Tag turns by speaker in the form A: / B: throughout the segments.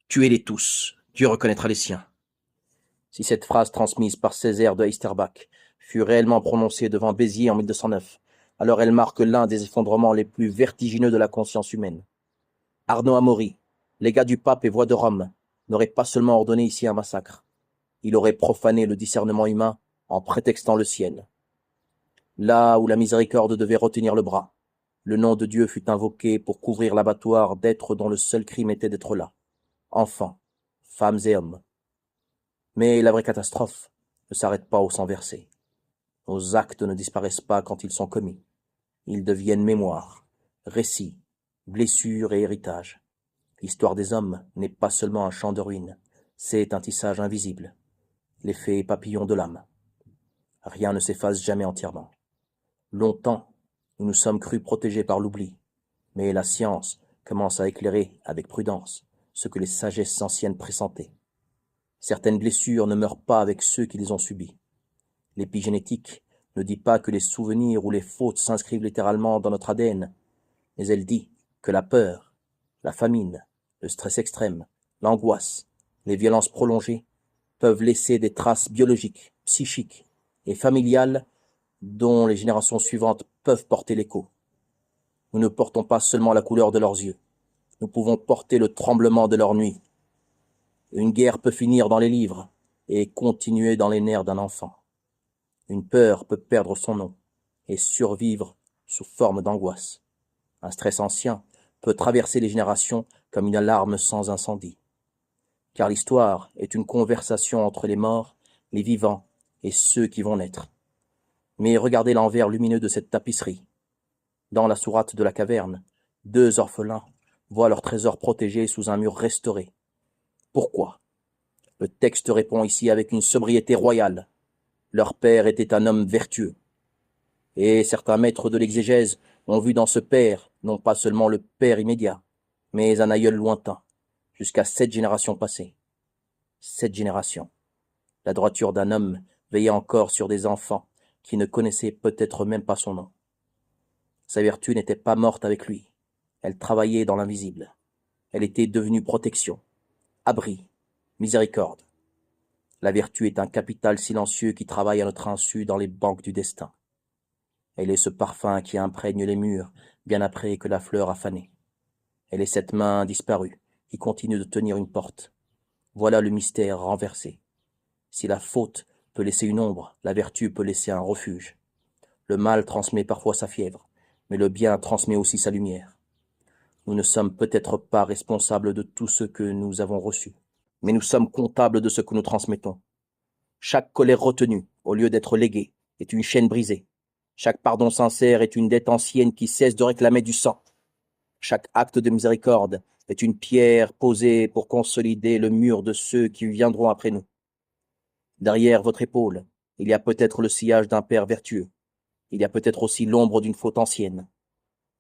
A: Tuez-les tous, Dieu reconnaîtra les siens. Si cette phrase transmise par Césaire de Heisterbach fut réellement prononcée devant Béziers en 1209, alors elle marque l'un des effondrements les plus vertigineux de la conscience humaine. Arnaud Amaury, légat du pape et voix de Rome, n'aurait pas seulement ordonné ici un massacre, il aurait profané le discernement humain en prétextant le ciel. Là où la miséricorde devait retenir le bras, le nom de Dieu fut invoqué pour couvrir l'abattoir d'êtres dont le seul crime était d'être là, enfants, femmes et hommes. Mais la vraie catastrophe ne s'arrête pas au sang versé. Nos actes ne disparaissent pas quand ils sont commis. Ils deviennent mémoire, récits, blessures et héritage. L'histoire des hommes n'est pas seulement un champ de ruines, c'est un tissage invisible, l'effet papillon de l'âme. Rien ne s'efface jamais entièrement. Longtemps, nous nous sommes crus protégés par l'oubli, mais la science commence à éclairer avec prudence ce que les sagesses anciennes pressentaient. Certaines blessures ne meurent pas avec ceux qui les ont subies. L'épigénétique ne dit pas que les souvenirs ou les fautes s'inscrivent littéralement dans notre ADN, mais elle dit que la peur, la famine, le stress extrême, l'angoisse, les violences prolongées peuvent laisser des traces biologiques, psychiques et familiales dont les générations suivantes peuvent porter l'écho. Nous ne portons pas seulement la couleur de leurs yeux, nous pouvons porter le tremblement de leur nuit. Une guerre peut finir dans les livres et continuer dans les nerfs d'un enfant. Une peur peut perdre son nom et survivre sous forme d'angoisse. Un stress ancien peut traverser les générations comme une alarme sans incendie. Car l'histoire est une conversation entre les morts, les vivants et ceux qui vont naître. Mais regardez l'envers lumineux de cette tapisserie. Dans la sourate de la caverne, 2 orphelins voient leur trésor protégé sous un mur restauré. Pourquoi? Le texte répond ici avec une sobriété royale. Leur père était un homme vertueux. Et certains maîtres de l'exégèse ont vu dans ce père non pas seulement le père immédiat, mais un aïeul lointain, jusqu'à 7 générations passées. 7 générations. La droiture d'un homme veillait encore sur des enfants qui ne connaissaient peut-être même pas son nom. Sa vertu n'était pas morte avec lui. Elle travaillait dans l'invisible. Elle était devenue protection, abri, miséricorde. La vertu est un capital silencieux qui travaille à notre insu dans les banques du destin. Elle est ce parfum qui imprègne les murs bien après que la fleur a fané. Elle est cette main disparue qui continue de tenir une porte. Voilà le mystère renversé. Si la faute peut laisser une ombre, la vertu peut laisser un refuge. Le mal transmet parfois sa fièvre, mais le bien transmet aussi sa lumière. Nous ne sommes peut-être pas responsables de tout ce que nous avons reçu, mais nous sommes comptables de ce que nous transmettons. Chaque colère retenue, au lieu d'être léguée, est une chaîne brisée. Chaque pardon sincère est une dette ancienne qui cesse de réclamer du sang. Chaque acte de miséricorde est une pierre posée pour consolider le mur de ceux qui viendront après nous. Derrière votre épaule, il y a peut-être le sillage d'un père vertueux. Il y a peut-être aussi l'ombre d'une faute ancienne.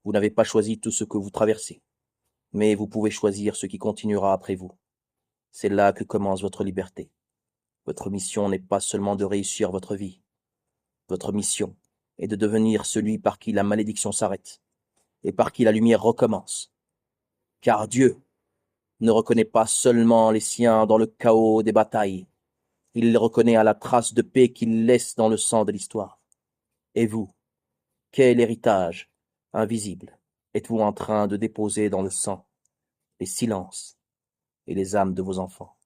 A: Vous n'avez pas choisi tout ce que vous traversez, mais vous pouvez choisir ce qui continuera après vous. C'est là que commence votre liberté. Votre mission n'est pas seulement de réussir votre vie. Votre mission est de devenir celui par qui la malédiction s'arrête et par qui la lumière recommence. Car Dieu ne reconnaît pas seulement les siens dans le chaos des batailles, il les reconnaît à la trace de paix qu'il laisse dans le sang de l'histoire. Et vous, quel héritage invisible êtes-vous en train de déposer dans le sang, les silences et les âmes de vos enfants?